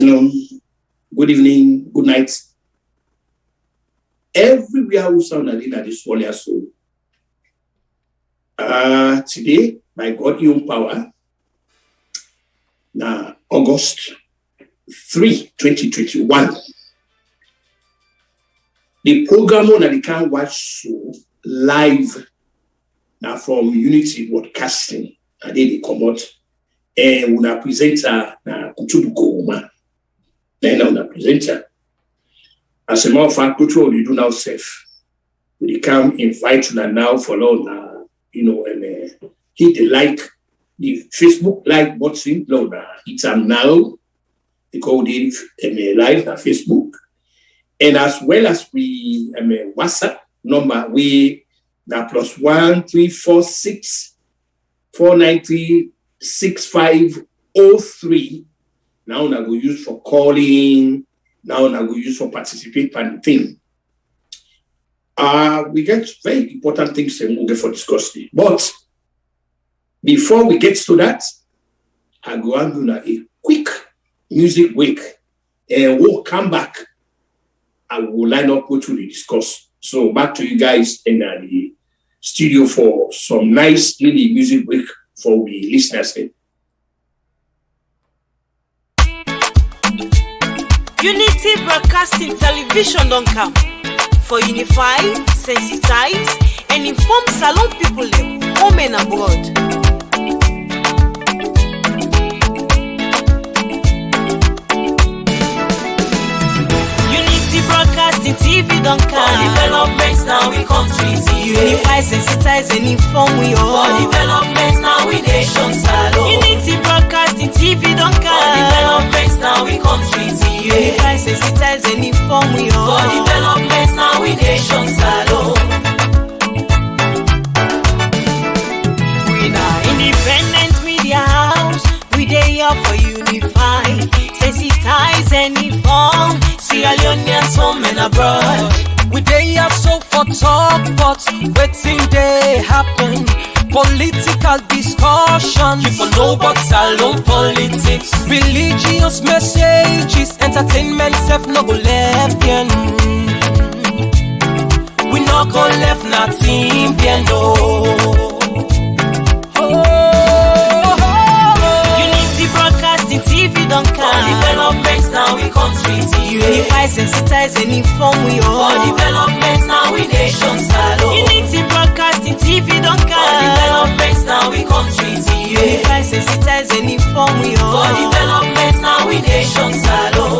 Good evening, good night. Everywhere we sound in this world, so today, by God's own power, now August 3, 2021, the program on the can watch so live now from Unity Broadcasting, and they come out and we are presenter Kutubu Koroma. Then on the presenter. As a matter of fact, Kutubu, you do now safe. We come invite you now follow and hit the the Facebook like button. It's now because they live on Facebook, and as well as we WhatsApp number we now +1 346 493 6503. Now I go use for calling. Now I go use for participate and thing. We get very important things we'll get for discussing. But before we get to that, I go and do a quick music break, and we'll come back. I will line up what we discuss. So back to you guys in the studio for some nice little music break for the listeners. Unity Broadcasting Television don't come for unify, sensitize, and inform Salon people home and abroad. Unity Broadcasting TV don't come for developments now we countries. Unify, sensitize, and inform we all. For developments now we nation Salon. Unity Broadcasting TV don't come for developments now we countries. Unify, sensitize, and inform we all. For developments now we nation Salon. We now independent media house. We dey here for unify, sensitize, and inform. Sierra Leoneans home and abroad. We dey here so for talk, but waiting they happen. Political discussion, you for know about Salon politics. Religious messages, entertainment self no go left bien. We no go left nothing bien no. Unity Broadcasting TV don't come. Developments now we countries. Unify, sensitize, and inform we all. For developments now we nation Salon. Unity Broadcasting TV don't come. For developments now we countries. Unify, sensitize, and inform we all. For developments now we nation Salon.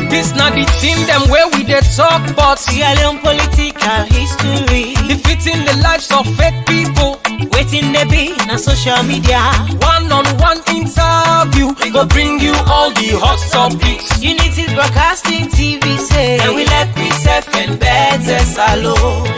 This not the thing them where we dey talk about. Sierra Leone political history. Defeating the lives of fake people. Waiting they be na social media. One-on-one interview. We go bring you all the hot topics. Unity Broadcasting TV say, and we like we self and better Salon.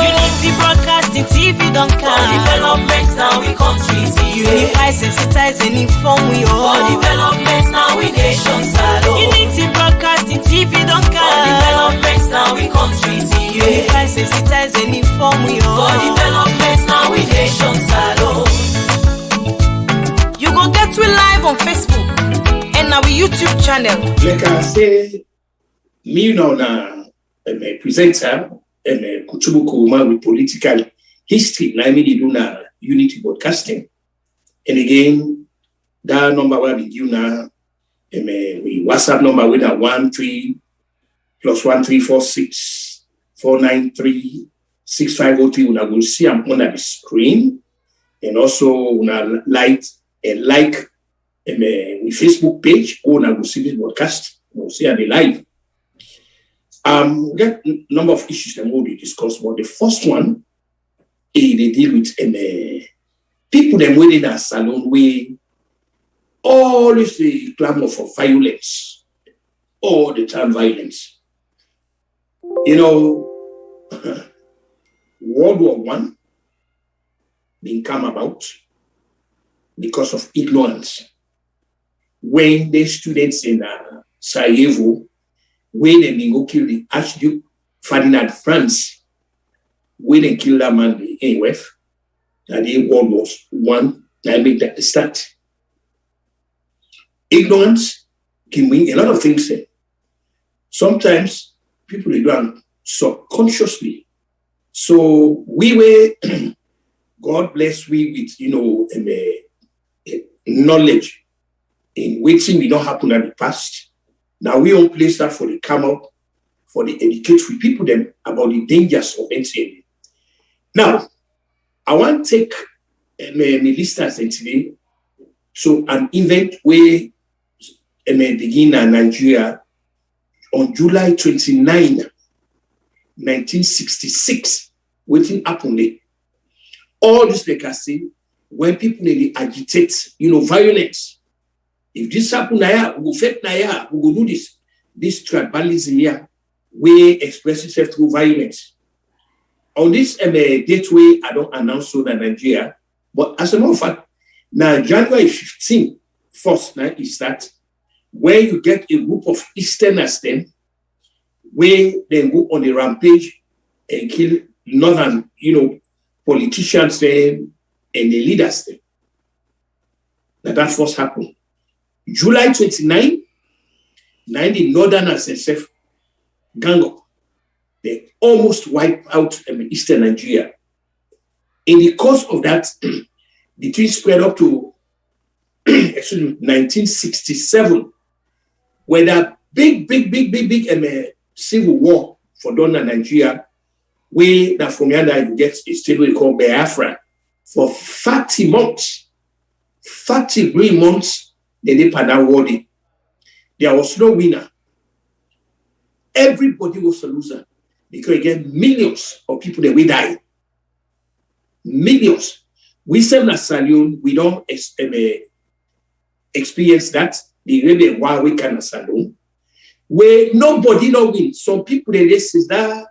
Unity Broadcasting TV don't come. For developments now we countries. Unify, sensitize, and inform we all. For developments now we nation Salon. Unity Broadcasting TV don't come. For developments now we countries. Unify, sensitize, and inform we all. For developments now we nation Salon. You go get we live on Facebook and our YouTube channel. Like I say, me now a presenter and Kutubu Koroma with political history. Now me do na Unity Broadcasting. And again, that number will be due now. We WhatsApp number with a 1 3 +1 346 493 6503. We will see I'm on the screen, and also we like we Facebook page. Go na go see this broadcast. We'll see at the live. We get number of issues that we'll discuss. But the first one, they deal with people them waiting at Salon way always the clamor for violence, all the time violence. You know, World War I didn't come about because of ignorance. When the students in Sarajevo, when they go kill the Archduke Ferdinand France, when they kill that man in WEF, that the World War One, that make that start. Ignorance can mean a lot of things there. Sometimes people they do it subconsciously. So we were, God bless we with knowledge in waiting we don't happen at the past. Now we don't place that for the come out, for the educate people them about the dangers of NCND. Now, I want to take my listeners today to an event where begin in Nigeria on July 29, 1966. Waiting happened there. All this, like I say, when people they agitate, violence. If this happen here, we go fight here, we go do this. This tribalism here, we express itself through violence. On this date way, I don't announce so that Nigeria, but as a matter of fact, now January 15th, first night is that where you get a group of Easterners then, where they go on a rampage and kill northern, politicians then and the leaders then. That first happened. July 29, the northerners themselves gang up. They almost wipe out Eastern Nigeria. In the course of that, the thing spread up to 1967, where that big civil war for Donna Nigeria, where that from here you get a state we call Biafra for 30 months. 33 months, they did war. There was no winner. Everybody was a loser. Because again, millions of people that we die. Millions. We serve as Saloon, we don't experience that. The rebel war we can Saloon. Where nobody no win. Some people they say that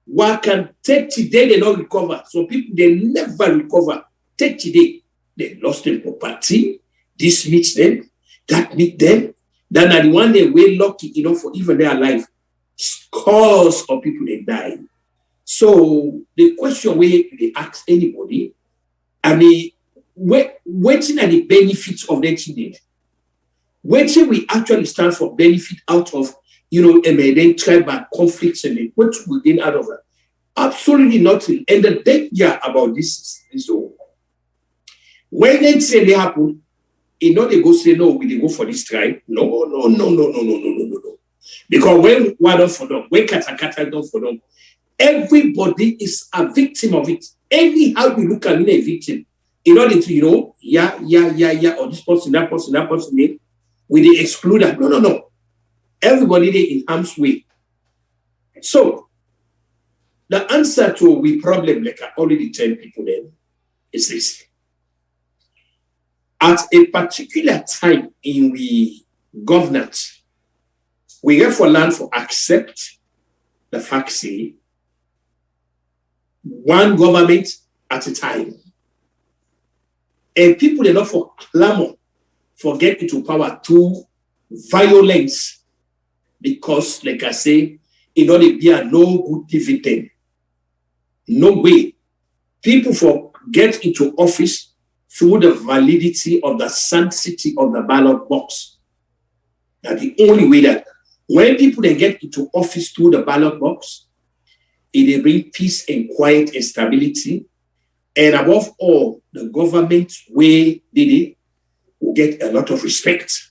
war can 30 days they don't recover. Some people they never recover. 30 days. They lost their property. This meets them, that meet them. Then at the one day we're lucky enough for even their life. Scores of people they die. So the question where they ask anybody, waiting at the benefits of that thing. Waiting we actually stand for benefit out of then tribal conflicts and what we gain out of it. Absolutely nothing. And the danger about this is when they say they happen, they go say no, we go for this tribe. No. Because when one done for them, when kata done for them, everybody is a victim of it. Anyhow you look at me, a victim. In order to, or this person, that person, we they exclude that. No. Everybody they in harm's way. So, the answer to we problem, like I already tell people then, is this. At a particular time in the governance, we therefore learn to accept the fact, say, one government at a time. And people enough for clamor for get into power through violence. Because, like I say, in order to be a no good dividend. No way. People for get into office through the validity of the sanctity of the ballot box. That's the only way that when people they get into office through the ballot box, it bring peace and quiet and stability. And above all, the government way did it will get a lot of respect.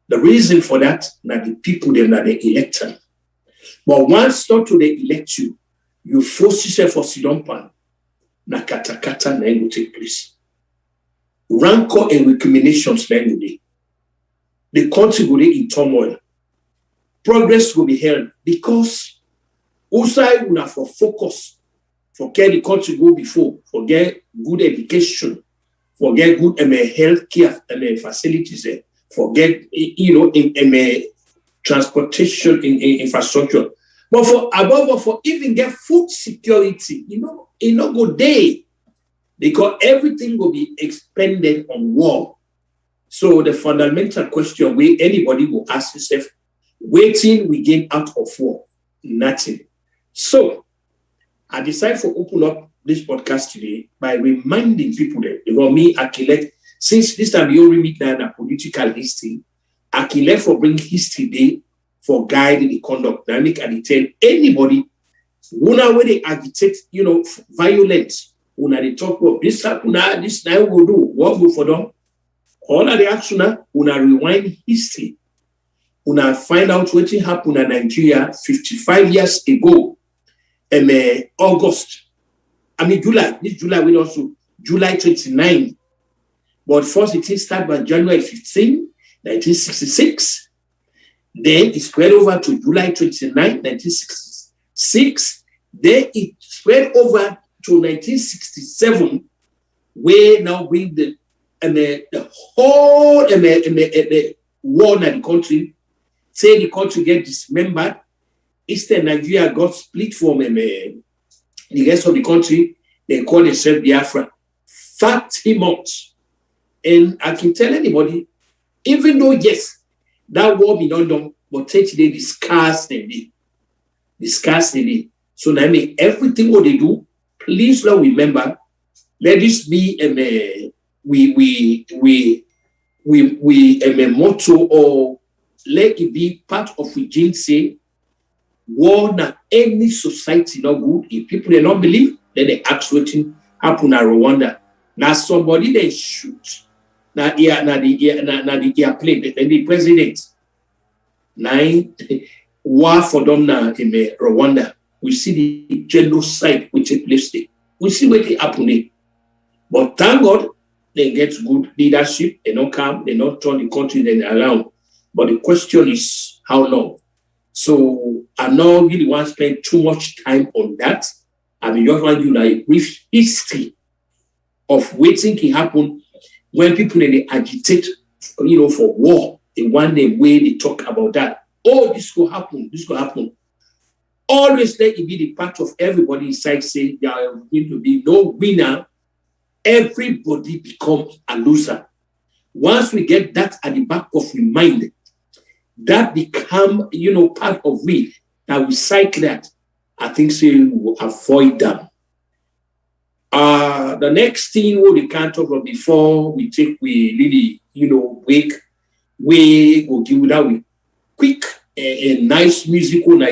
The reason for that, that the people then that they elect them. But once not to they elect you, you force yourself for Sidompan, na kata then will take place. Rancor and recriminations then will be. The country will be in turmoil. Progress will be held because also will have for focus, forget the country go before, forget good education, forget good health care facilities there. Forget, in transportation in infrastructure. But for above all, for even get food security, it not go there. Because everything will be expended on war. So the fundamental question where anybody will ask himself, waiting we gain out of war? Nothing. So I decided to open up this podcast today by reminding people that, for me, I collect, since this time you already meet now political history, I collect for bring history day for guiding the conduct. Now, I tell anybody, where they agitate, violence, when they talk about this happen, this now will do, what go for them? All of the action, when I rewind history, when I find out what happened in Nigeria 55 years ago, August. July. This July will also July 29. But first it started by January 15, 1966. Then it spread over to July 29, 1966. Then it spread over to 1967, where now bring the whole war in the country. Say the country get dismembered. Eastern Nigeria got split from the rest of the country. They call themselves Biafra. 30 months. And I can tell anybody, even though, yes, that war be not done, but today discuss the day. So now everything what they do, please now remember, let this be a motto, or let it be part of the gene say, war na any society not good. If people they don't believe, then they ask what happen in Rwanda. Now somebody they shoot. Now the airplane, and the president. Now war for them now in Rwanda. We see the genocide which take place there. We see what they happen there. But thank God they get good leadership. They don't come. They don't turn the country then around. But the question is how long. So I don't really want to spend too much time on that. I mean, just want you to a brief history of waiting can happen when people they agitate, for war. They want the way they talk about that. Oh, this will happen. This will happen. Always let it be the part of everybody inside say there are going to be no winner. Everybody becomes a loser. Once we get that at the back of the mind, that become, part of we, that we cycle that, I think so we will avoid them. The next thing we can't talk about before we really, wake, we will give that with quick and nice musical where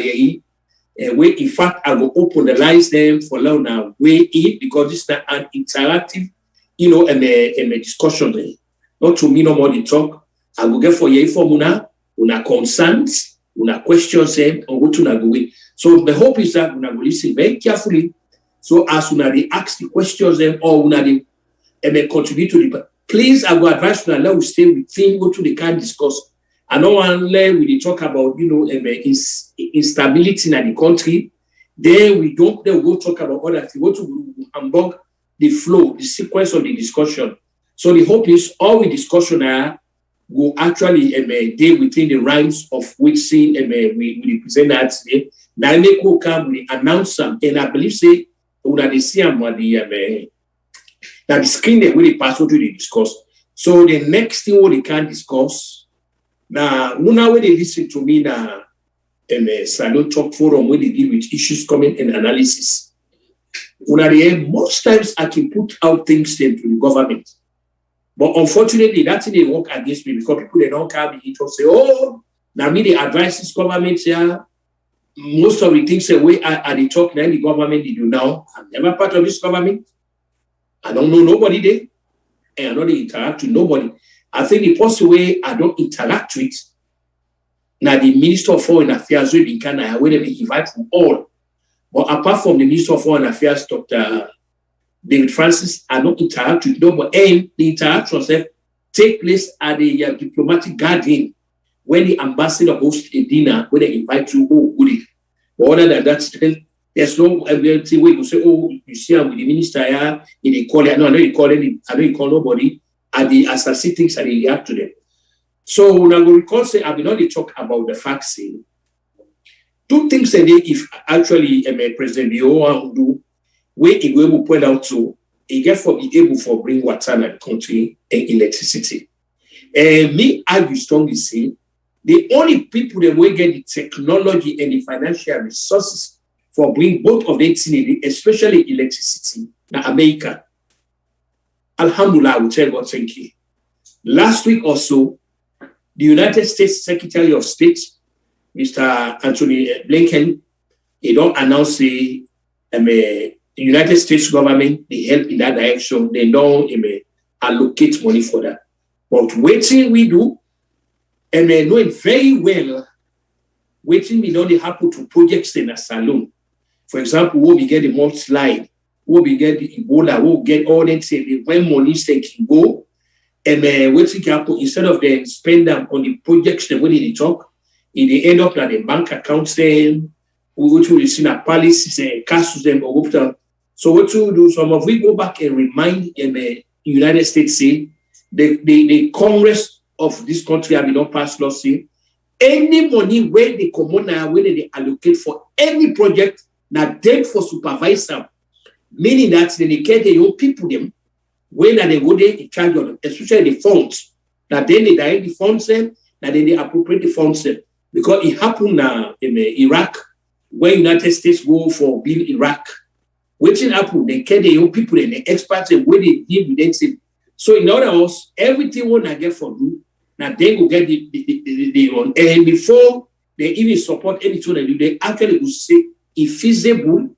in fact I will open the lines them for now way in, because it's not an interactive, a discussion there. Not to me no more the talk. I will get for you formula. Una concerns, una questions them, and go to Nagui. So the hope is that una will listen very carefully. So as una they ask the questions them, or una they contribute to the. Please, I will advise una let we stay within what they can discuss. I don't want to let we talk about instability in the country. Then we go talk about other things. What to unblock the flow, the sequence of the discussion. So the hope is all we discussion are will actually deal within the rhymes of which scene we present that today. Now I make who come we announce some, and I believe say una they see what the now the screen they really pass what they discuss. So the next thing what they can discuss now when they listen to me now Salon Talk Forum where they deal with issues coming in analysis. Most times I can put out things to the government. But unfortunately, that thing they work against me because people they don't come in and say, oh, now me the advice this government here. Most of the things the way I they talk now the government they do now. I'm never part of this government. I don't know nobody there. And I don't interact with nobody. I think the possible way I don't interact with now the Minister of Foreign Affairs will be kind of where they invite from all. But apart from the Minister of Foreign Affairs, Dr. David Francis, I don't interact with nobody. And the interactions take place at the diplomatic gathering when the ambassador hosts a dinner where they invite you, oh, goody. But other than that, there's no ability where you say, oh, you see, I'm with the minister here, they call it. No, I know you call any, I know you call nobody. And the as I see things, and they react to them. So now we recall say, I will not talk about the vaccine. Two things a day, if actually President Leo do, where he will point out to, he get for be able for bring water in the country and electricity. And me, I will strongly say, the only people that will get the technology and the financial resources for bring both of them in, especially electricity na America. Alhamdulillah, I will tell God thank you. Last week or so, the United States Secretary of State, Mr. Anthony Blinken, he don't announce the United States government, they help in that direction. They don't allocate money for that. But waiting we do, and they know it very well, waiting we know they happen to projects in a salon. For example, we'll get the mudslide, we'll get the Ebola, we'll get all that things, when money they can go, and waiting can happen, instead of them spend them on the projects when they talk, they end up at the bank accounts them, which will see a policies and cash them or up. So what to do? Some of we go back and remind the United States say the Congress of this country have not passed law say any money where they come on now when they allocate for any project now them for supervisor, meaning that they get their own people them when they go there in charge of them, especially the funds. That then they direct the funds them, that then they appropriate the funds them. Because it happened now in Iraq, where United States go for build Iraq. Waiting happened, they get their own people and the experts and where they deal with them. So in other words, everything when I get from you, now they go get the own. And before they even support anything they do, they actually will say it's feasible,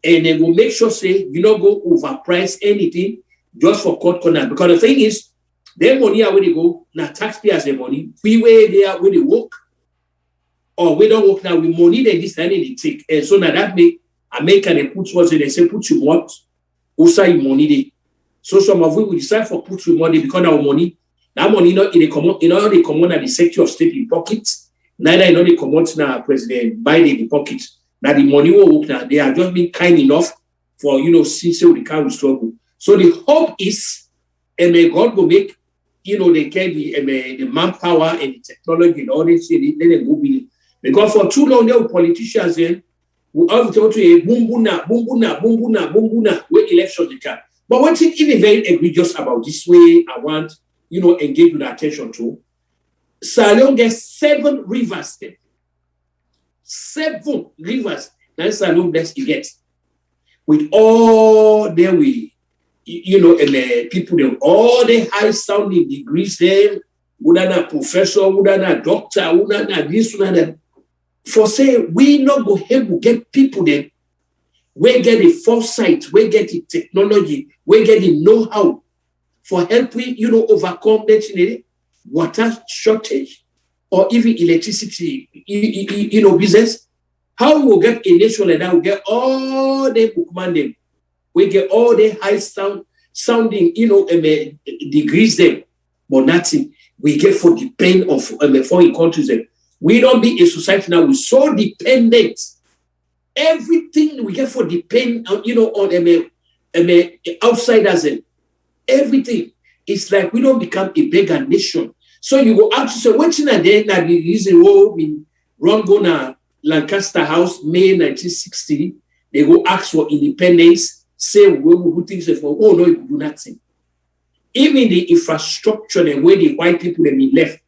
and they will make sure say you don't go overprice anything just for cut corner. Because the thing is, their money are where they go, now taxpayers their money, we where they are where they work, or we don't work now with money they this and they take. And so now that make America they put what they say put you what also your money they. So some of we will decide for put your money because our money, that money not in the common, you know they come on at the Secretary of State in pockets, neither in the come out now President Biden in pocket. Now the money will work now. They are just being kind enough for since they can't struggle. So the hope is God will make they get the manpower and the technology and all this, let them go be. Because for too long, there were politicians then we have to a boom where elections they can. But one thing even very egregious about this way, I want engage with attention to. Salon gets 7 rivers then. 7 rivers. That's Salon best you get. With all their way, and people them all the high sounding degrees them, wouldn't professor, wouldn't doctor, wouldn't this, wouldn't that. For say we not go able to get people then, we get the foresight, we get the technology, we get the know-how for helping overcome that water shortage or even electricity business. How we will get a nation like that? We get all the bookman them, we get all the high sounding degrees them, but nothing we get for the pain of foreign countries them. We don't be a society now. We're so dependent. Everything we get for depend on, on outsiders. Everything. It's like we don't become a beggar nation. So you go out to say, what's in a day that the reason we run go na Lancaster House, May 1960, they go ask for independence, say we will do things for, oh no, you do nothing. Even the infrastructure and where the white people have been left,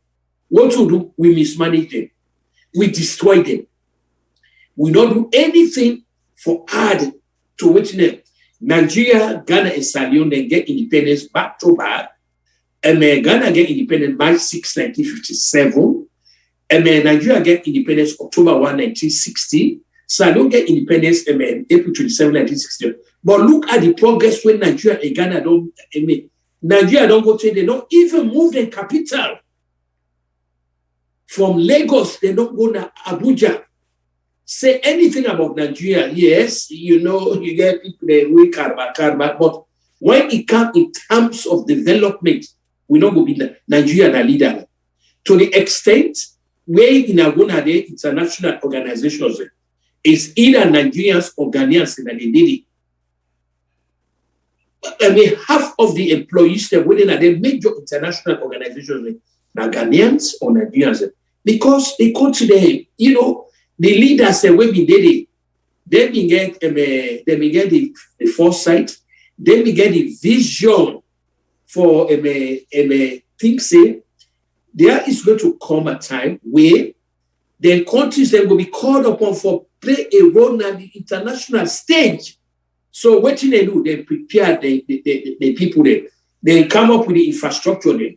what to do? We mismanage them. We destroy them. We don't do anything for add to which Nigeria, Ghana, and Sierra Leone then get independence back to back. And Ghana get independence March 6, 1957. And Nigeria get independence October 1, 1960. Sierra Leone get independence April 27, 1960. But look at the progress when Nigeria and Ghana don't. Nigeria don't go to, they don't even move their capital. From Lagos, they don't go to Abuja. Say anything about Nigeria, yes, you get people that we karma, but when it comes in terms of development, we don't go be Nigeria a leader. To the extent where in Agona, the international organizations, it's either Nigerians or Ghanaians that they did it. Half of the employees that within the major international organizations are Ghanaians or Nigerians. Because they consider, the leaders that we did it, they may get the foresight, they may get the vision for things. Say there is going to come a time where the countries that will be called upon for play a role on the international stage. So what they do, they prepare the people there. They come up with the infrastructure there.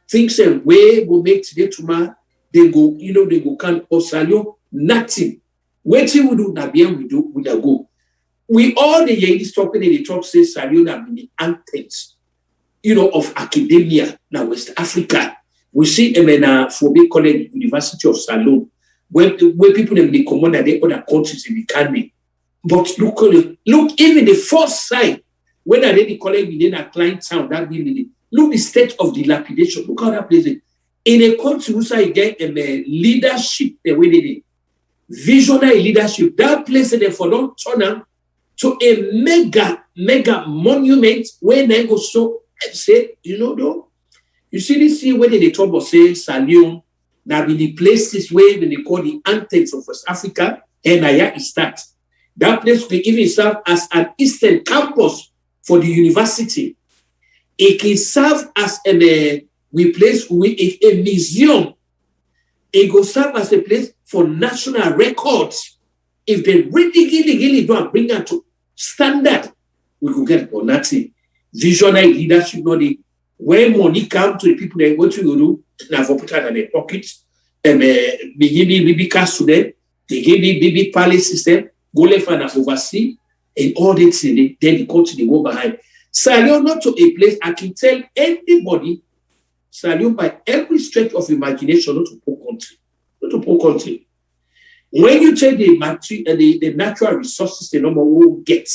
Things and way go make today tomorrow. They go, they go can also nothing. What we do, na bien we do, we go. We all the years talking in the talk say Salio have been the anthems, of academia now West Africa. We see them for big college University of Salon, where people have been common at the other countries in the country. But look, even the first side, when I did the college within a client town, that building, look the state of dilapidation. Look how that place is. In a country, you get leadership the way they did. Visionary leadership. That place they for don't turn up to a mega monument where they go so say, though. You see this thing where they talk about say Salion, now be the places where they call the anthems of West Africa, and Naya is that. That place will even serve as an eastern campus for the university. It can serve as a place with a museum. It will serve as a place for national records. If they really don't bring that to standard, we could get for nothing. Visionary leadership, not the when money come to the people, they what you do, now for put it in their pockets, and begin the cash to them, they give the BB palace system, go left and oversee, and all that then the country they go behind. Salion not to a place I can tell anybody, Salion by every stretch of imagination, not to poor country. Not to poor country. When you take the natural resources the number will get,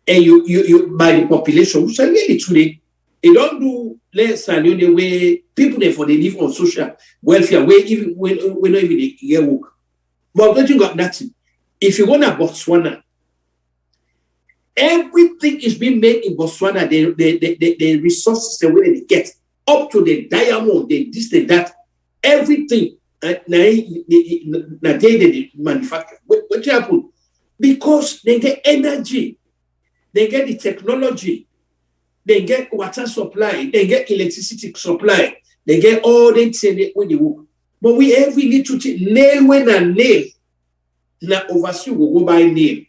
and you by the population, which are really today, they don't do less Salion the way people they live on social welfare, where even when not even they get work. But don't you got nothing. If you want to Botswana, everything is being made in Botswana. The resources the way they get up to the diamond, that, everything. They manufacture. What happened? Because they get energy, they get the technology, they get water supply, they get electricity supply, they get all that things when they work. But we every little thing, nail when and nail. Now overseas will go by nail.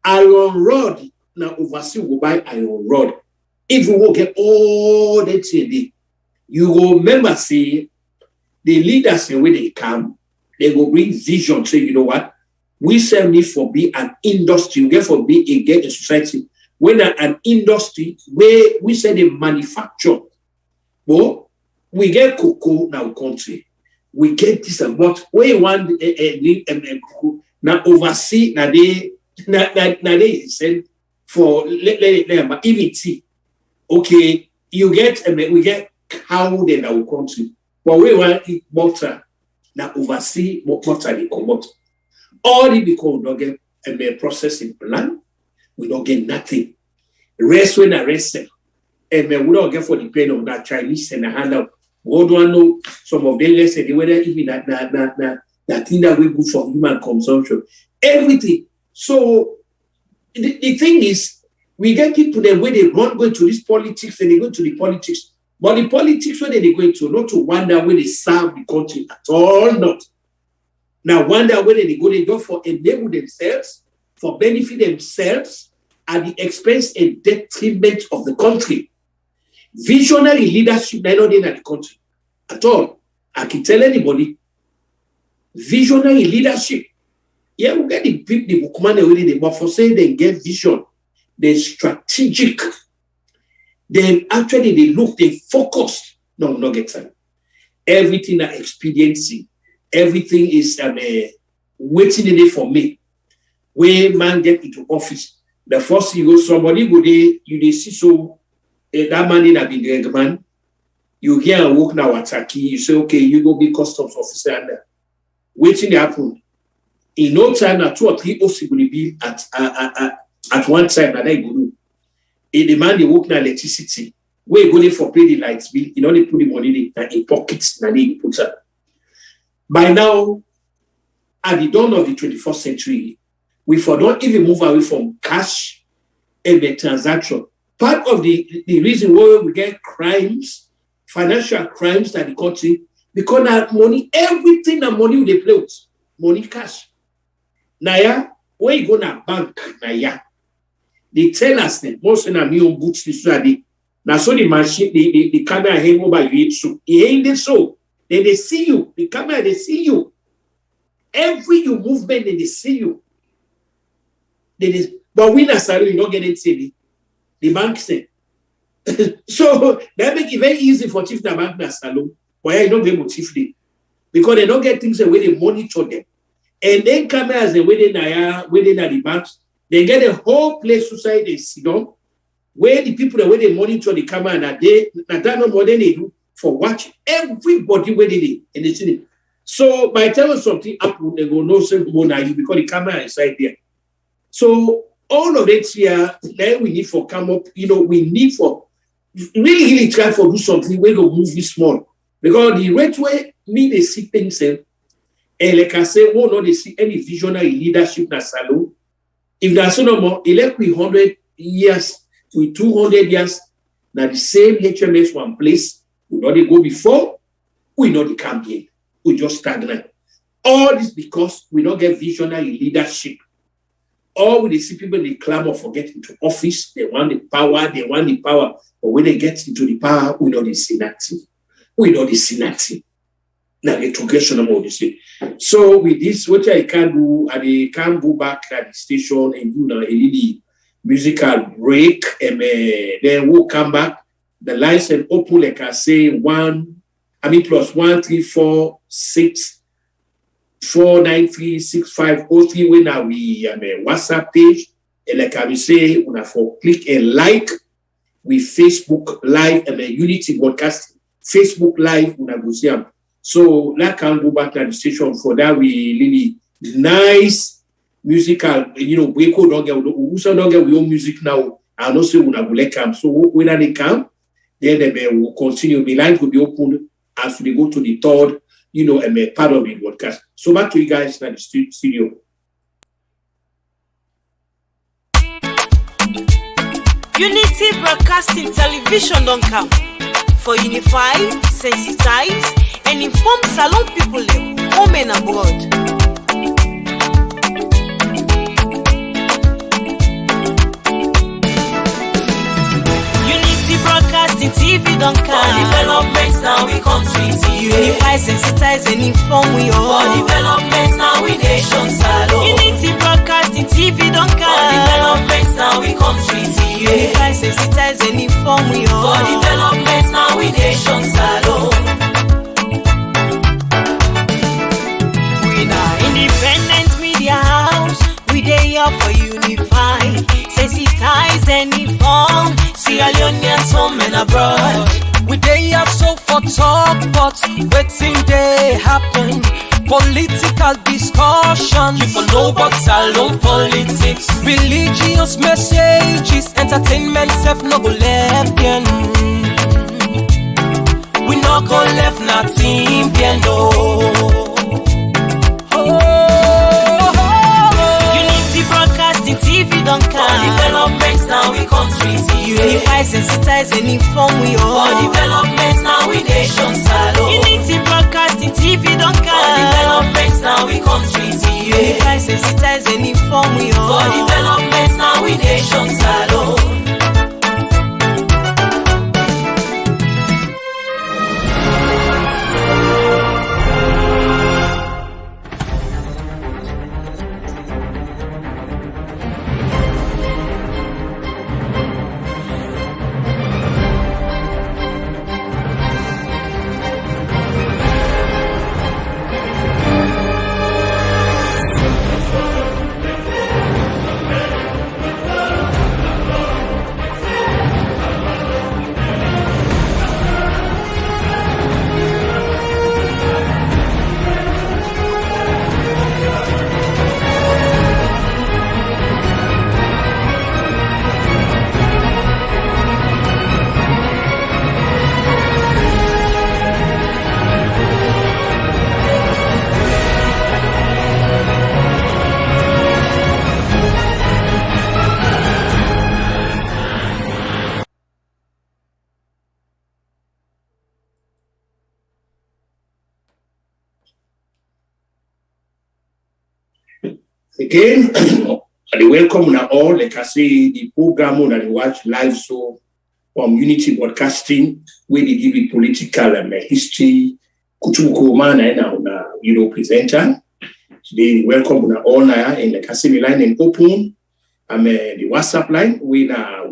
Iron rod, now overseas will buy iron rod. If you will get all that things, you will remember say the leaders when they come, they will bring vision. Say, you know what? We still need for be an industry. We get for be a society. When an industry where we say they manufacture. Well, we get cocoa now country. We get this and what we want now oversee now they send for let even tea. Okay, you get we get cow in our country. But we want to eat butter. Now oversee what butter they come out. All the because we don't get a processing plant, we don't get nothing. Rest when I rest, and we don't get for the pain of that Chinese and the handout. God don't know some of them less than whether even that thing that we good for human consumption. Everything. So the thing is, we get people that when they run going to this politics and they go to the politics. But the politics where they going to, not to wonder when they serve the country at all, not. Now wonder when they go for enable themselves, for benefit themselves at the expense and detriment of the country. Visionary leadership, they're not in the country at all. I can tell anybody, visionary leadership. Yeah, we get the people, the bookman already, but for saying they get vision, they're strategic. Then actually they look, they focused. No, not get time. Everything that expediency, everything is waiting in it for me. When man get into office, the first thing you go, somebody go there, you see so that man in a big man, you hear and walk now at Taki, you say, okay, you go be customs officer and waiting to happen. In no time, 2 or 3 officers will be at one time, and I go do. A demand they work na electricity. Where go there for pay the lights bill, you know they put the money in pockets and they put up. By now, at the dawn of the 21st century, we don't even move away from cash and the transaction. Part of the reason why we get crimes, financial crimes in the country, because that money, everything that money they play with, money cash. Naya, when you go na bank, Naya, they tell us that most of them on boots this way. Now, so the machine, the camera hang over you, so it ain't so. Then they see you, the camera, they see you. Every you movement, then they see you. But we na salary, you don't get it, say the bank say. So that make it very easy for chief the bank na salon. Why you don't be able to chief them? Because they don't get things the way they monitor them. And then cameras the way they at the banks, they get a whole place society they sit down, where the people the way they monitor the camera and that no more than they do for watch everybody where they did and they see it. So by telling something happen, they go no same more now because the camera is right there. So all of it here, then we need for come up, we need for really try for do something where go move this small. Because the right way me they see things and like I say, won't not they see any visionary leadership na salon. If there's no more, elect with 100 years, with 200 years, now the same HMS one place, we know they go before, we know they come here. We just stagnant. All this because we don't get visionary leadership. All we see people they clamor for getting to office, they want the power, but when they get into the power, we know they see nothing. We know they see nothing. Now the education about this thing. So with this, what I can do, I can go back at the station and do a little musical break, and then we'll come back. The lines and open, like I say, +1 3 4 6 4 9 3 6 5 0 3. When now we WhatsApp page, and like I will say, when I for click and like with Facebook Live and Unity Broadcast Facebook Live when I go see them. So that can go back to the station for that. We really nice musical, we could don't get we own music now. I know say when I will come. So when they come, then they will continue. The line will be opened as we go to the third, and part of the broadcast. So back to you guys in the studio. Unity Broadcasting Television don't come for unify, sensitize, and inform salon people home and abroad. Broadcasting TV don't come. For developments now we country TV. Unify, sensitize, and inform we all. For developments now we nation salon. Unity Broadcasting TV don't come. For developments now we country TV. Unify, sensitize, and inform we all. For developments now we nation salon. We now independent media house. We dey here for unify, sensitize, and inform. See all Leoneans home and abroad. We dey have so for talk, but waiting they happen. Political discussion, you for know about salon politics. Religious messages, entertainment self no go left bien. We no go left nothing bien no. TV don't come. For developments now we country TV. Unify, sensitize, and inform we all. For developments now we nation salon. Unity Broadcasting TV don't come. For developments now we country TV. Unify, sensitize, and inform we all. For developments now we nation salon. Again, I welcome now all, like I say, the program that they watch live so from Unity Broadcasting, where they give it political history, Kutubu Koroma and presenter. Today, welcome now all now, and like I say, the line and open. The WhatsApp line, we now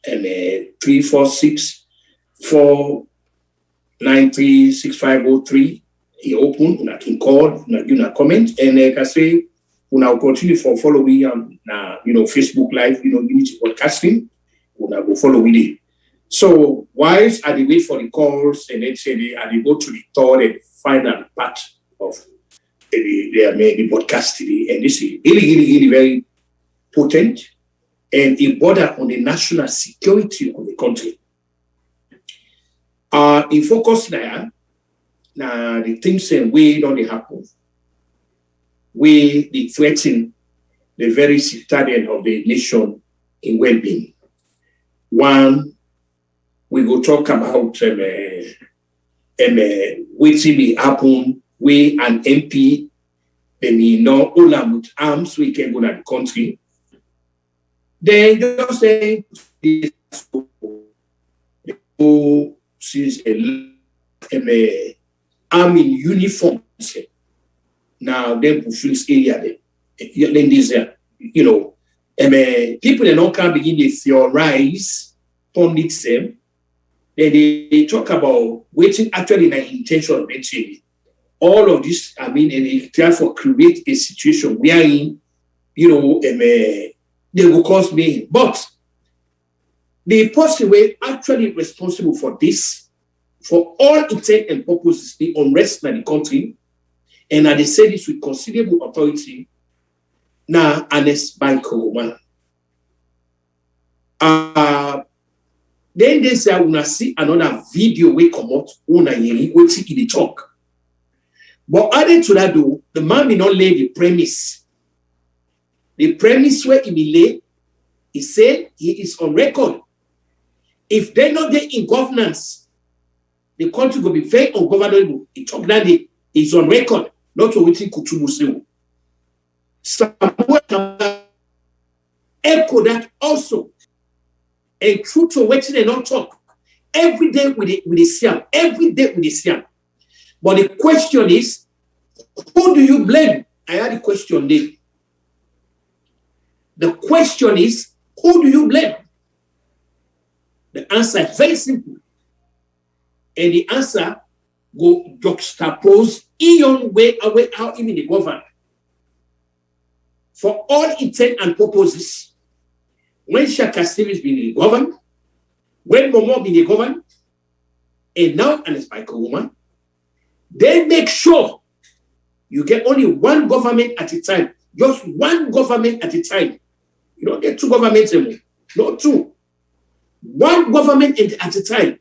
1-346-493-6503. He open, you can call, you comment, and like I say, we now continue for following on Facebook Live, Unity Broadcasting. We now go follow with it. So, whilst I wait for the calls, and then say I go to the third and final part of the broadcast today, and this is really very potent and a border on the national security of the country. In focus now the things and way don't they happen. We they threaten the very citadel of the nation in well-being. One, we go talk about waiting may happen we an MP all with arms we can go to the country. Then just say since a army uniform now them fulfills area then this people they don't can begin to theorize pundits them. Then they talk about waiting actually the intention of it. All of this, and they try for create a situation wherein they will cause me. But the person were actually responsible for this, for all intent and purposes, the unrest in the country, and they say this with considerable authority, now honest by Koroma. Then they say, I want to see another video we come out, we take the talk. But added to that, though, the man did not lay the premise. The premise where he lay, he said he is on record. If they're not there in governance, the country will be very ungovernable. He talked that day, he's on record, not to waiting Kutubu say. Samuel echo that also. And true to waiting and not talk. Every day with the Siam. Every day with the Siam. But the question is, who do you blame? I had a question there. The question is, who do you blame? The answer is very simple. And the answer go juxtapose in way away how even the government. For all intent and purposes, when Shaka Stevens been in the government, when Momo been in the government, and now and it's by Koroma, they make sure you get only one government at a time. Just one government at a time. You don't get two governments anymore. Not two. One government at a time.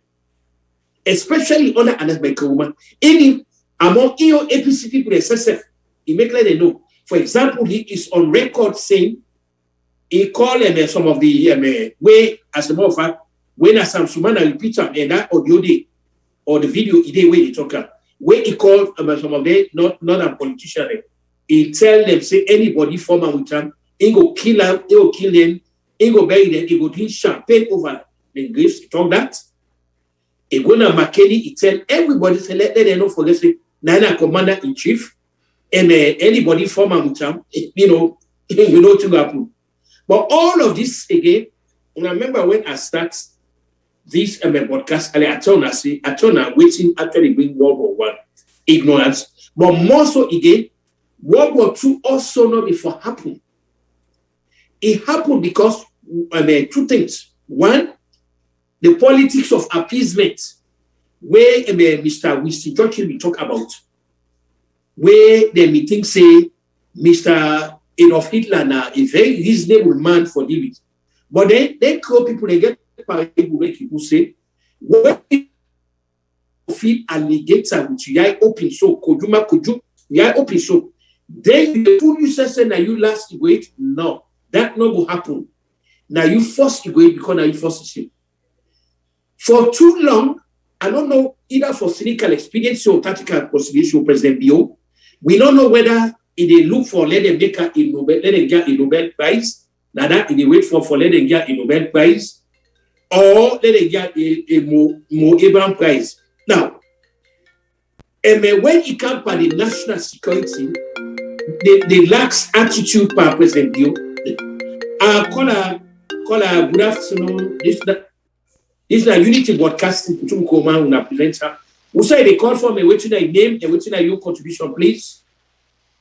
Especially under and by Koroma. Any among EO APC people, SSF, he make let them know. For example, he is on record saying he called some of the way, as a matter of fact, when Assam Sumana repeats and that audio day or the video day where he talk about. When he called some of them, not a politician, he tell them, say anybody former with them, he go kill them, he go kill them, he go bury them, he go drink champagne over the graves. He talk that. He go to McKinney, he tell everybody, say let them not forget, say, Nana commander in chief, and anybody former with them, you know to happen. But all of this again, I remember when I start this broadcast, I told her waiting actually bring World War I, ignorance. But more so again, World War II also not before happened. It happened because two things. One, the politics of appeasement, where Mr. Winston Churchill we talk about, where the meeting say Mr. Adolf Hitler now a very reasonable man for dealing. But then they call people, they get people say, when you feel alligator which you are open so, koju, you are open so, then the fool you say now you last wait. No, that not will happen. Now you force to wait because now you force it. For too long, I don't know either for cynical expediency or tactical conciliation, President Bio, we don't know whether if they look for let them make a Nobel, let them get a Nobel Prize. Now that if they wait for let them get a Nobel Prize, or let them get a Mo Abraham Prize. Now, when it comes to the national security, the lax attitude by President Bio. Call her good afternoon. This is the Unity Broadcasting Kutubu Koroma una presenter. We say they call for me, waiting a name and waiting your contribution, please.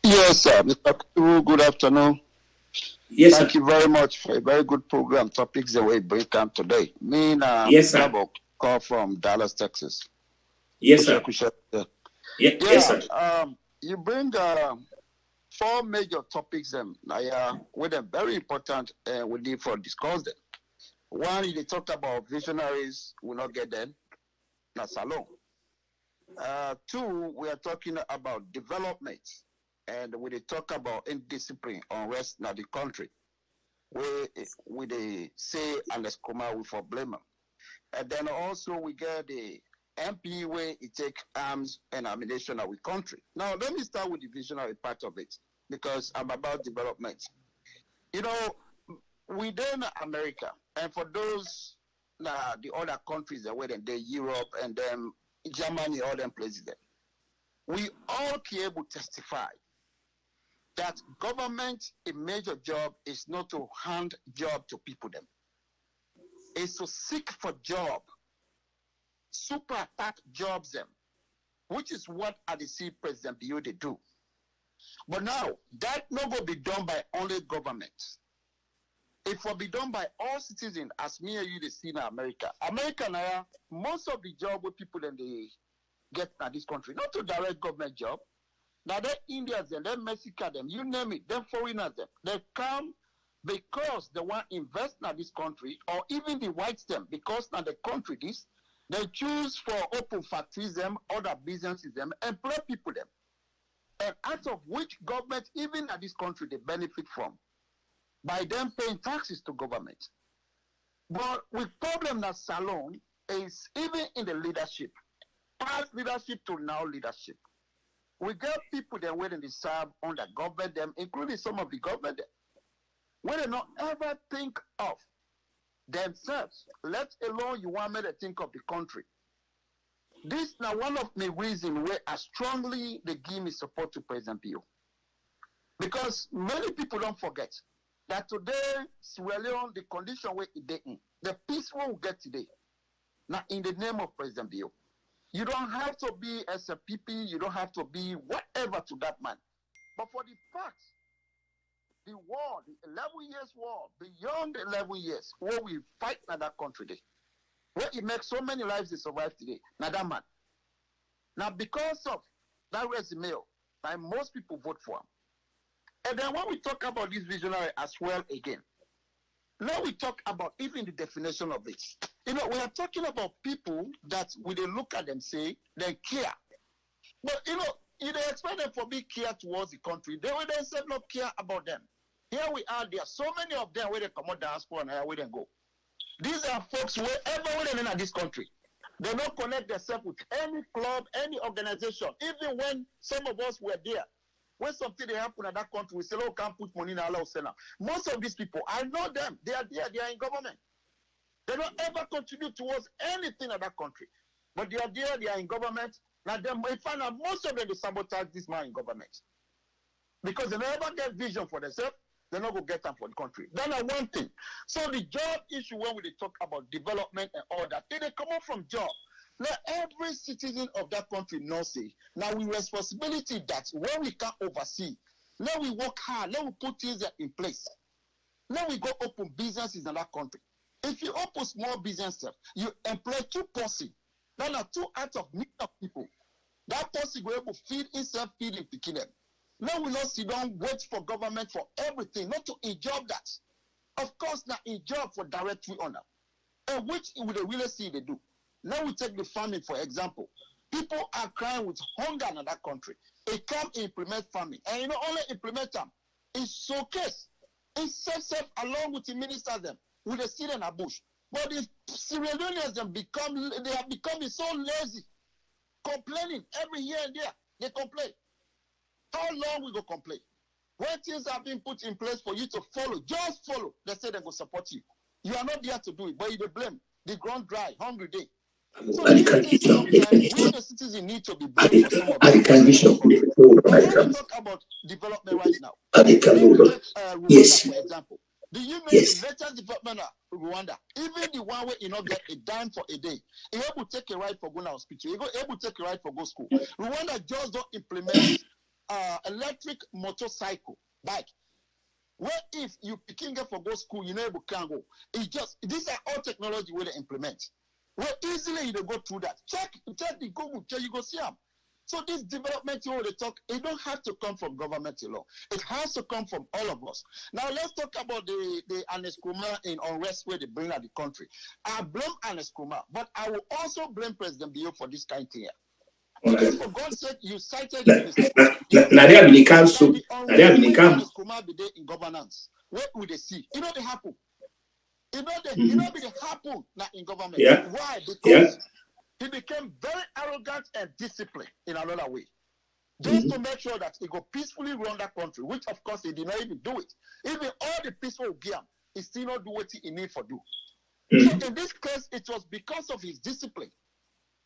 Yes, sir. Mr. Kutubu, good afternoon. Yes, Thank you very much for a very good program. Topics the way bring come today. Me and yes, sir. Call from Dallas, Texas. Yes, sir. Yes, sir. You bring 4 major topics with them very important we need for discuss them. One, they talk about visionaries will not get them. That's alone. 2, we are talking about development, and we talk about indiscipline, unrest in the country. We they say and let's come out with for blame. And then also we get the MP where it take arms and ammunition of the country. Now let me start with the visionary part of it, because I'm about development. You know, within America, and for those the other countries that were in Europe and then Germany, all them places there, we all can able to testify that government a major job is not to hand job to people them. It's to seek for job, super attack jobs them, which is what I see President Bio they do. But now that not going to be done by only government. It will be done by all citizens, as me and you they see in America. America now, most of the job with people then they get in this country, not to direct government job. Now they Indians them, they Mexicans them, you name it, them foreigners them. They come because they want to invest in this country, or even the whites them, because now the country this, they choose for open factories them, other businesses them, employ people them. And out of which government, even at this country, they benefit from, by them paying taxes to government. But with problem that Salon is even in the leadership, past leadership to now leadership. We get people that where they serve under government them, including some of the government them, where they not ever think of themselves, let alone you want me to think of the country. This now one of the reasons where I strongly they give me support to President Bio. Because many people don't forget that today, Sierra Leone, the condition where it in, the peace we will get today. Now, in the name of President Bio, you don't have to be SPP, you don't have to be whatever to that man. But for the facts, the war, the 11 years war, beyond 11 years, where we fight in that country today, where it makes so many lives they survive today, now that man. Now, because of that resume, now most people vote for him. And then when we talk about this visionary as well again, now we talk about even the definition of this. You know, we are talking about people that when they look at them say they care. But you know, you don't expect them to be care towards the country. They will themselves not care about them. Here we are, there are so many of them where they come out diaspora and where they go. These are folks wherever they're in this country. They don't connect themselves with any club, any organization. Even when some of us were there, when something they happen in that country, we say, oh, can't put money in Allah. Most of these people, I know them. They are there. They are in government. They don't ever contribute towards anything in that country. But they are there. They are in government. Now, we find out most of them they sabotage this man in government. Because they never get vision for themselves. They're not going to get them for the country. That's one thing. So the job issue, when we talk about development and all that, they come out from job. Now, every citizen of that country knows it. Now, we responsibility that when we can oversee, now we work hard, now we put things in place. Now we go open businesses in that country. If you open small businesses, you employ 2 persons. Then 2 out of millions of people. That person will able to feed himself, feed him, picking them. Now we not sit down, wait for government for everything, not to enjoy that. Of course, now enjoy for directly honor. And which we really see they do. Now we take the farming, for example. People are crying with hunger in that country. They come implement farming. And you know, only implement them. It's showcase. It's self along with the ministers them, with the seed in a bush. But the Sierra Leoneans they have become so lazy, complaining every year and there. They complain. How long we go complain? When things have been put in place for you to follow, just follow. They say they go support you. You are not there to do it, but you blame. The ground dry, hungry day. So these things sometimes we the citizens need to be blamed for some of them. But when we talk about development right now, Rwanda, for example, do you know the latest development of Rwanda? Even the one where you not get a dime for a day, he able to take a ride for go to hospital, he able to take a ride for go school. Rwanda just don't implement electric motorcycle bike. What if you picking up for go school, you know able can go? It's just these are all technology where they implement. Well, easily you go through that. Check the Google, you go see them. So this development you they talk, it don't have to come from government alone. It has to come from all of us. Now let's talk about the Aneskroma in unrest where they bring out the country. I blame Aneskroma, but I will also blame President Bio for this kind of thing. Because for God's sake, you cited Aneskroma be there in governance. What would they see? You know they happen. You know they happen now in government. Yeah. Why? Because he became very arrogant and disciplined in another way. Just to make sure that he go peacefully run that country, which of course he did not even do it. Even all the peaceful gear, he still not do what he need for do. So in this case, it was because of his discipline.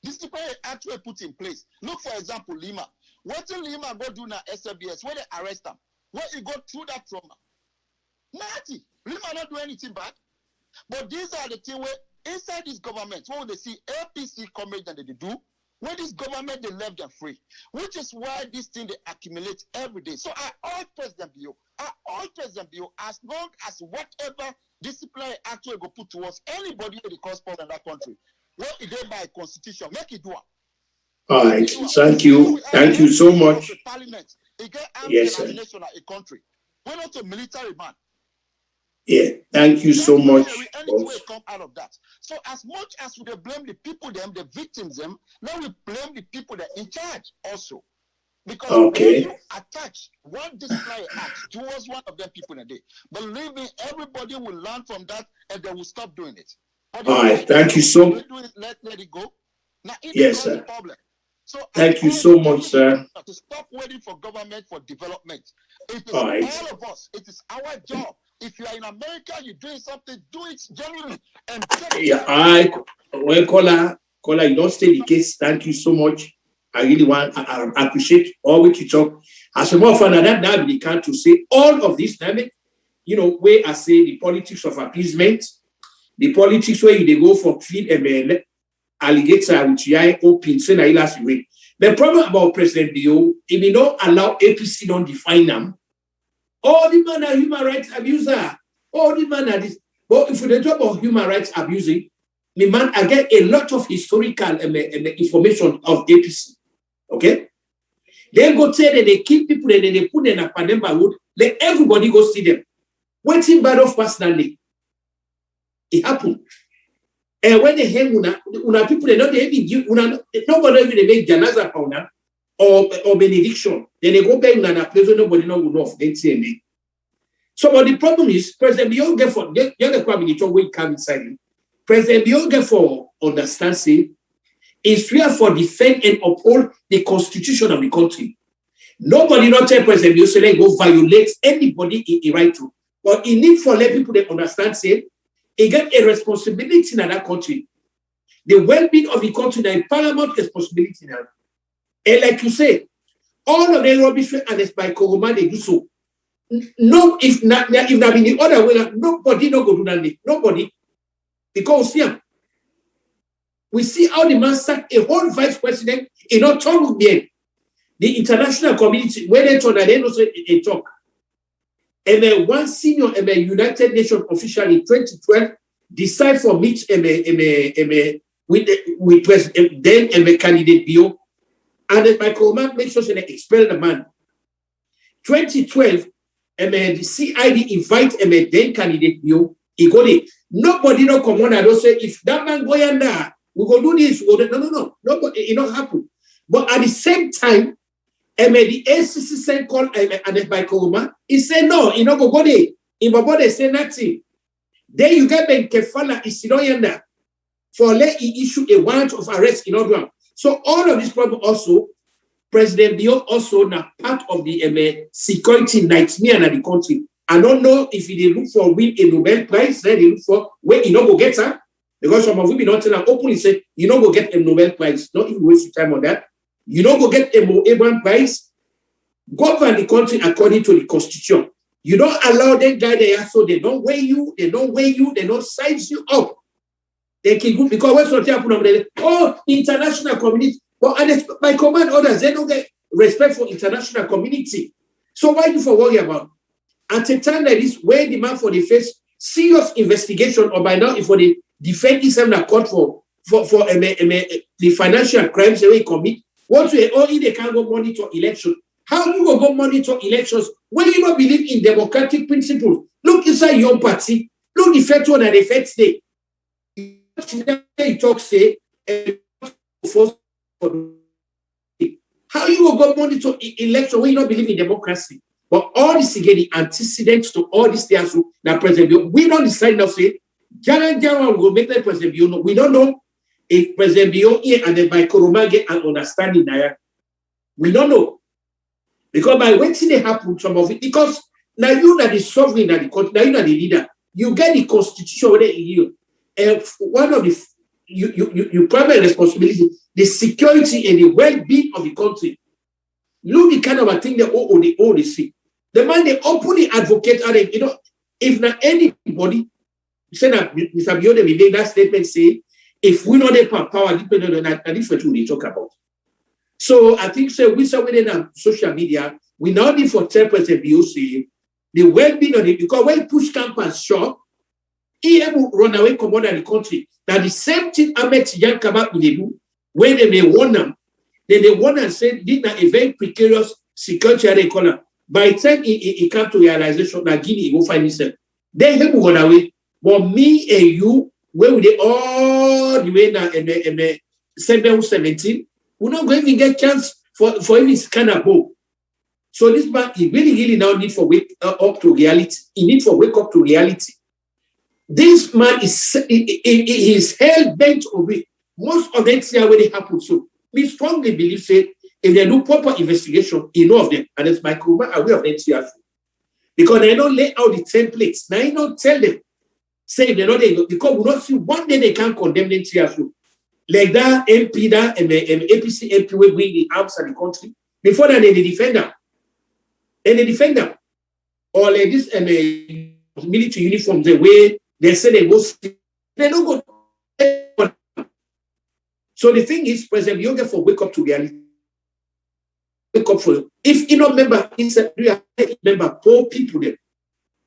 Discipline actually put in place. Look, for example, Lima. What did Lima go do now SBS? When they arrest him, when he go through that trauma? Nothing. Lima not do anything bad. But these are the things where inside this government, when they see APC comrades that they do, when this government they left them free, which is why this thing they accumulate every day. So I urge President Bio, as long as whatever discipline actually go put towards anybody in the correspondent in that country, what it did by constitution, make it do it. All right, thank you so much. Parliament, it get yes, a nation a country. We're not a military man. Yeah, thank you so much. Anything will come out of that. So as much as we blame the people, the victims, now we blame the people that are in charge also. Because when you attach one display act towards one of them people in a day, believe me, everybody will learn from that and they will stop doing it. All right, thank you so much. Let it go. Now, yes, sir. Problem. So thank you so much, sir. To stop waiting for government for development. It is all of us. It is our job. If you are in America, you're doing something, do it genuinely. And caller, you don't stay the case. Thank you so much. I really I appreciate all what you talk. As a more fun, that we can to say all of this dynamic, where I say the politics of appeasement, the politics where they go for feed and alligator which I open say last week. The problem about President Bio, if they don't allow APC don't define them. All the man are human rights abuser. All the man are this. But if the job of human rights abusing, the man I get a lot of historical information of APC. Okay? They go tell that they kill people and then they put them in a Pandemba wood. Let everybody go see them. Waiting bad off personally. It happened. And when they hang una people, they don't even give nobody even make janaza for or benediction. Then they go back and place where nobody know they say me. So but the problem is President Bioge for the problem will come inside him. President Bioge for understand say is here for defend and uphold the constitution of the country. Nobody not tell President Bioge say go violate anybody in right to. But he need for let people they understand say he get a responsibility in that country. The well-being of the country is a paramount responsibility now. And like you say, all of the rubbish and it's by Koroma, they do so. No, if not in the other way, nobody no go do that. Nobody. Because we see how the man sacked a whole vice president in not talk with them. The international community, when they talk, they don't say they talk. And then one senior United Nations official in 2012 decide for meet with President then candidate Bio. And then Michael Mann makes sure they expel the man. 2012, the CID invite then candidate Bio. He go there. Nobody no come on and don't say if that man go yonder, we go do this. We go no. Nobody, it don't happen. But at the same time, the ACC sent call and by Koroma, he said no, he no go there. In Babode say nothing. Then you get Ben Kefala is not yonder for let he issue a warrant of arrest in order. So all of this problem also, President Bio also now part of the security nightmare in the country. I don't know if they look for win a Nobel Prize, then they look for where you know go get her. Because some of you not tell them openly say, you know go get a Nobel Prize. Not even waste your time on that. You know go get a Abraham Prize. Govern the country according to the constitution. You don't allow that guy there, so they don't weigh you, they don't size you up. They can go because what's what happen over there? Oh, international community. But by command orders, they don't get respect for international community. So why you for worry about? At a time like this, where the man for the face serious investigation, or by now, if for the defend himself in court for the financial crimes they commit, what way only they can go monitor election. How you go monitor elections when you don't believe in democratic principles? Look inside your party. Look the first one and the first day. You talk say how you will go monitor election when you don't believe in democracy? But all this again, the antecedents to all these things that President Bio, we don't decide now say, Jana will make that President Bio know. We don't know if President Bio here and then by Koroma get an understanding there. We don't know. Because by waiting they happen, some of it, because now you are the sovereign of the country, now you are the leader. You get the constitution within you. And one of the you primary responsibility, the security and the well-being of the country. Look the kind of a thing they see. The man they openly advocate, you know, if not anybody say that Mr. Biode will make that statement say, if we know the power dependent on that, and this is what we talk about. So I think so we saw within our social media, we now need for 10% BOC, the well-being of it, because when push campus shop, he able run away come out of the country. Now the same thing Ahmed Tijan come up with they do, when they warn them, then they warn and say, this is a very precarious security they call them. By the time he come to realization that Guinea he go find himself, they able run away. But me and you, where we they all the way now in 17, we're not going to get chance for him is kind of hope. So this man, he really now need for wake up to reality. He need for wake up to reality. This man is hell bent on it. Most of them see how they happen. So we strongly believe say if they do proper investigation, you know of them, and it's my Koroma aware of them. Because they don't lay out the templates. Now you don't tell them. Say they're not there because we don't see one day they can't condemn them to. Like that MP, that APC MP will bring the arms of the country. Before that, they defend them. And they defend them. Or like this military uniforms, the way they say they go, they don't go. So the thing is, President Yoga for wake up to reality. Wake up for if you don't remember, remember poor people there.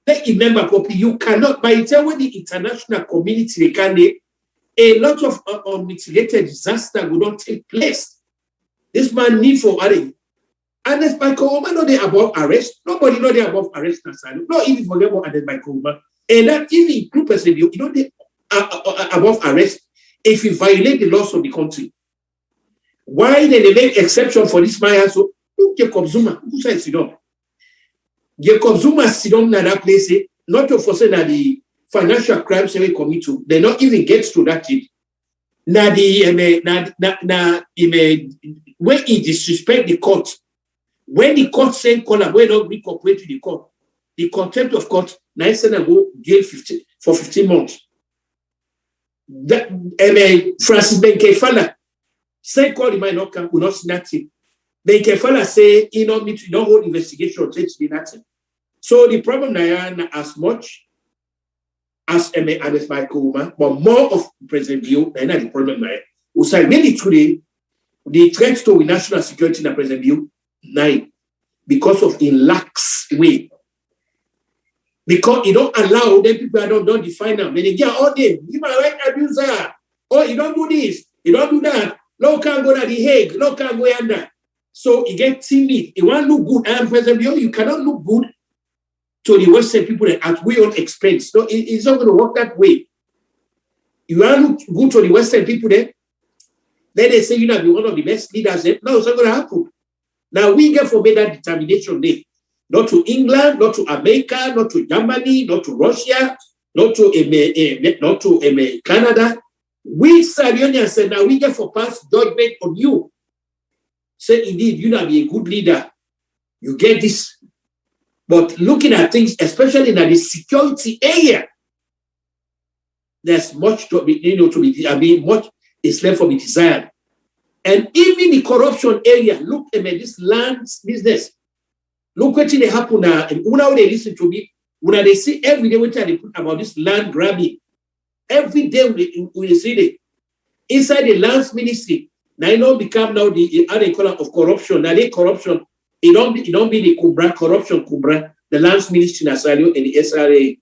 Let remember poor people. You cannot by the time when the international community they can a lot of unmitigated disaster will not take place. This man need for arrest. And as by Koroma, no they above arrest. Nobody know they above arrest. No, even forget what and by Koroma. And that even include President, you know they are above arrest if you violate the laws of the country. Why they make exception for this man? So look, Jacob Zuma, who says sit down? Jacob Zuma sit down in that place, not to foresee that the financial crimes they commit to, they not even get to that yet. Now when he disrespect the court, when the court say call when not we cooperate with the court, the contempt of court, now send and go jail 15 months. That Francis Benkefala say call the might not come, will not see nothing. Benkefala say he not meet, don't hold investigation, say to be nothing. So the problem now as much as and as by Koroma, but more of President Bio, and the problem now. We say really today, the threat to national security in President Bio, 9, because of in lax way. Because you don't allow them people that don't define them. When they get all them, you might right abuser. Oh, you don't do this, you don't do that. No can go to the Hague, no can go under. So you get timid. You want to look good, and President Bio, you cannot look good to the Western people at your own expense. No, it's not going to work that way. You want to go to the Western people then they say you know be one of the best leaders. No, it's not going to happen. Now we get for made that determination there. Not to England, not to America, not to Germany, not to Russia, not to Canada. We Sierra said now we get for pass judgment on you. say, indeed, you know, be a good leader. You get this. But looking at things, especially in the security area, there's much to be, much is left for be desired. And even the corruption area, look at this land business. Look what they happen now. And when they listen to me, when they see every day what they put about this land grabbing, every day we see it inside the lands ministry. Now it don't become now the other color of corruption. Now the corruption, it don't be the Kubra corruption Kubra, the lands ministry Nasario and the SRA.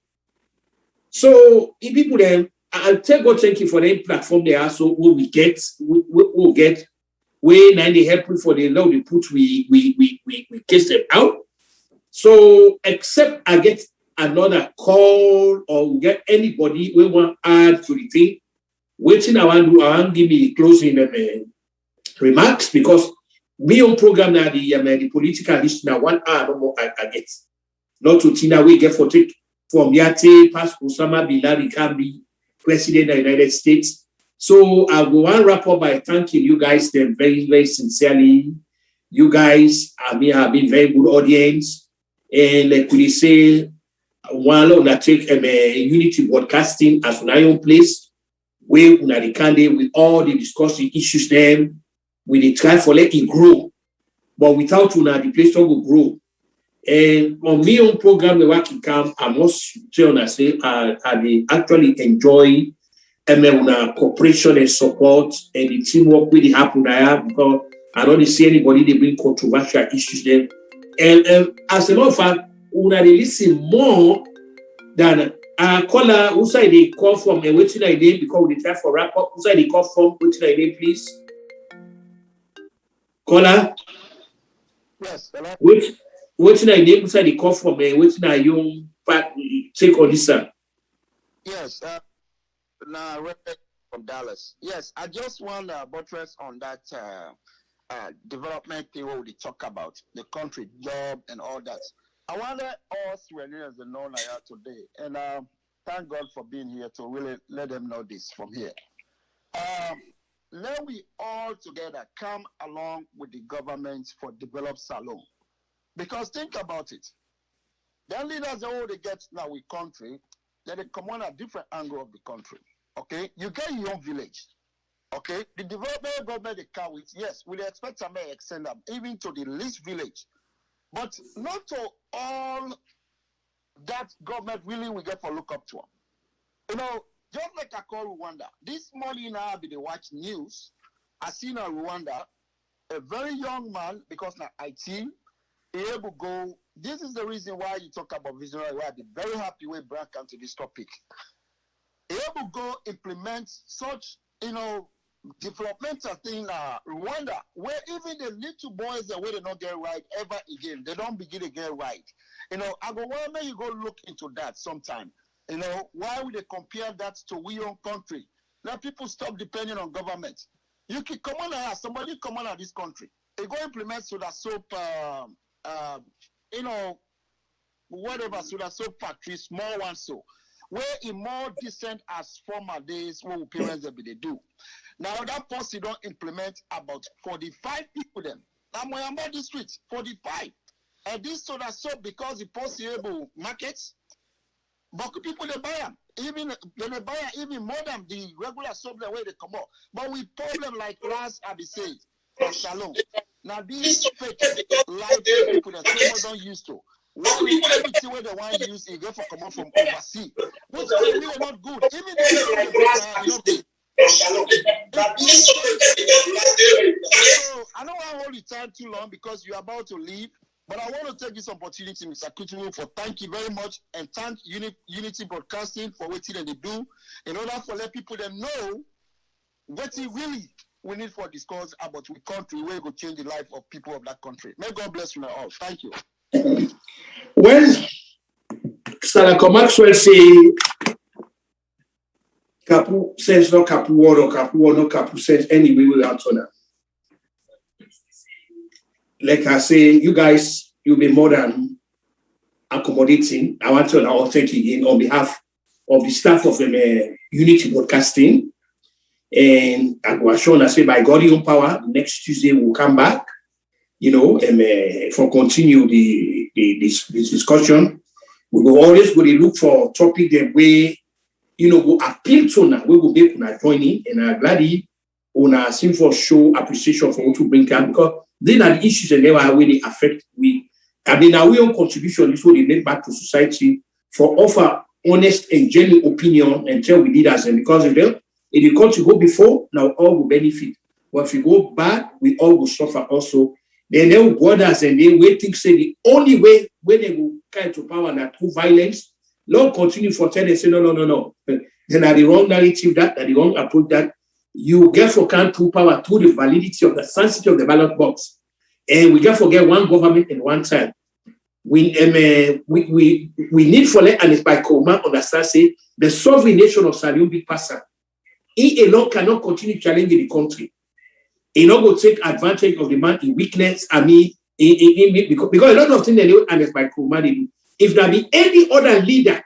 So if people then I'll thank you for the platform they are. So we'll get where now they help for the law they put we case them out. So except I get another call or we get anybody we want to add to the thing, waiting I want give me closing remarks because me on program now the political history now 1 hour no more I get. Not to Tina we get for take from Yate past Osama bin Laden can be President of the United States. So I will want to wrap up by thanking you guys them very, very sincerely. You guys have been very good audience. And like we say, one that take Unity Broadcasting as an own place, where we can with all the discussing issues them, we try for let it grow. But without the place will grow. And on me own program, the working camp, I must tell I say I actually enjoy cooperation and support and the teamwork really happen there because I don't see anybody they bring controversial issues there. And as a matter of fact, they listen more than caller who say they call from and waiting I name because we try for wrap up. Who say they call from waiting I name, please? Caller? Yes, hello. Waiting I name say they call from and waiting I young part take on this sir. Yes, now from Dallas. Yes, I just want to buttress on that development thing where we talk about the country, job, and all that. I want all Sudanese to know like today, and thank God for being here to really let them know this from here. Let we all together come along with the government for develop Salome. Because think about it. The leaders all they get now with country, then they come on a different angle of the country. Okay? You get your own village. Okay? The development government they come with, yes, we expect some may extend them even to the least village. But not to all that government really we get for look up to them. You know, just like I call Rwanda. This morning now I be the watch news. I seen a Rwanda, a very young man, because now IT, he able go. This is the reason why you talk about visionary. Why I be very happy when Brad come to this topic. He able go implement such, developmental thing in Rwanda, where even the little boys that where they not get right ever again, they don't begin to get right. I go, well, maybe you go look into that sometime. Why would they compare that to we own country? Now people stop depending on government. You can come on and somebody come on at this country. They go implement soda soap, whatever soda soap factory, small one so. Where in more decent as former days when parents they do. Now that policy don't implement about 45 people then. Now my about the streets, 45. And this soda soap because the possible markets, but people they buy them. Even when they buy them, even more than the regular soap the way they come out. But we problem like last Abby said, salon. Now these fake life people that people don't use to. Everything where they want to use it get for come out from overseas. Which is really not good. Even the so I don't want to hold the time too long because you're about to leave. But I want to take this opportunity, Mr. Kutubu, for thank you very much and thank Unity Broadcasting for what they do in order for let people then know what really we need for discuss about we country where it will change the life of people of that country. May God bless you all. Thank you. Well, Senator Maxwell say Kapu says no Kapu word or Kapu or no Kapu says anyway we answer now. Like I say, you guys, you'll be more than accommodating. I want to thank you again on behalf of the staff of Unity Broadcasting. And I go show I say by God's own power, next Tuesday we'll come back for continue this discussion. We will always go to look for topic that we, go appeal to now. We will make una join in, and I'm glad una seem for show appreciation for what we bring out, because these are the issues and they are really affect we. I mean, our own contribution is what they make back to society for offer honest and genuine opinion and tell we leaders, and because if the country go before, now all will benefit. But if we go back, we all will suffer also. Then they will go others and they will think say the only way when they will come to power and through violence. Lord continue for 10 and say no. Then are the wrong narrative that the wrong approach that you get for can't through power through the validity of the sanctity of the ballot box. And we can't forget one government and one time. We need for let and it's by Koroma understand say the sovereign nation of Salium Big Passa. He alone cannot continue challenging the country. He not go take advantage of the man in weakness. I mean, because a lot of things they do and it's by Koroma they do. If there be any other leader,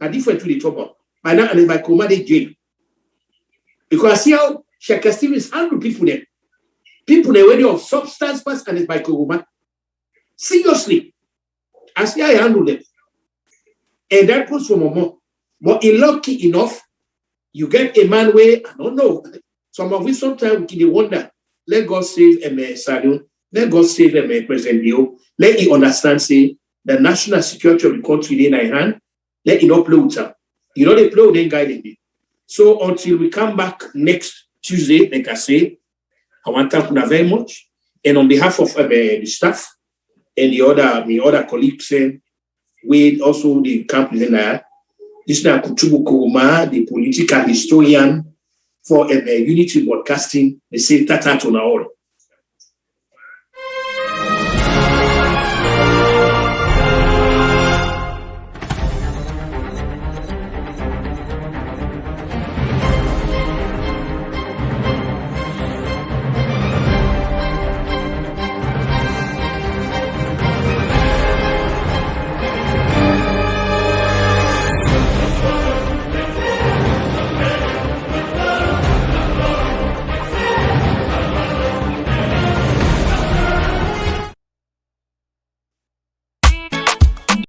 are different to the trouble. By now and it's by Koroma they jail. Because I see how Sheikh Stevens handle people there. People they way of substance pass and it's by Koroma. Seriously. I see how I handle them. And that puts for more. But in lucky enough, you get a man where, I don't know, some of it sometimes we can wonder, let God save Salium, let God save President Leo, let him understand, say, the national security of the country in our hand, let him not play with them. They play with them guiding them. So until we come back next Tuesday, like I say, I want to thank you very much. And on behalf of the staff, and the other colleagues, with also the camp leader, this is Kutubu Koroma, the political historian for Unity Broadcasting. They say Tata to Naoro.